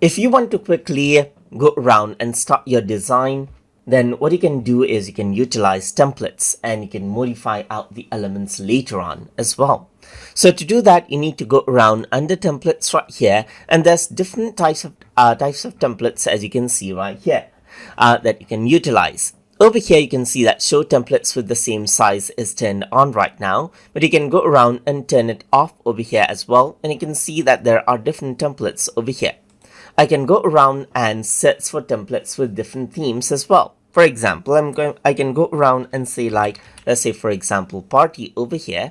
If you want to quickly go around and start your design, then what you can do is you can utilize templates and you can modify out the elements later on as well. So to do that, you need to go around under templates right here, and there's different types of templates, as you can see right here, that you can utilize. Over here, you can see that show templates with the same size is turned on right now, but you can go around and turn it off over here as well, and you can see that there are different templates over here. I can go around and search for templates with different themes as well. For example, I can go around and say, like, let's say for example party over here,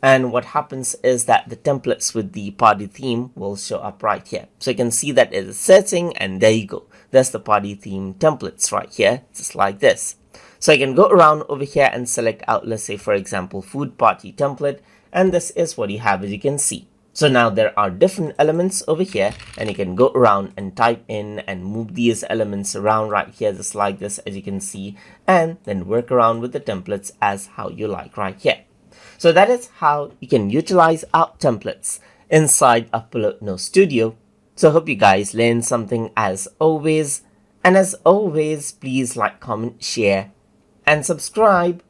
and what happens is that the templates with the party theme will show up right here. So you can see that it is searching, and there you go. There's the party theme templates right here, just like this. So I can go around over here and select out, let's say for example food party template, and this is what you have, as you can see. So now there are different elements over here, and you can go around and type in and move these elements around right here, just like this, as you can see, and then work around with the templates as how you like right here. So that is how you can utilize our templates inside of Polotno Studio. So I hope you guys learned something as always. And as always, please like, comment, share, and subscribe.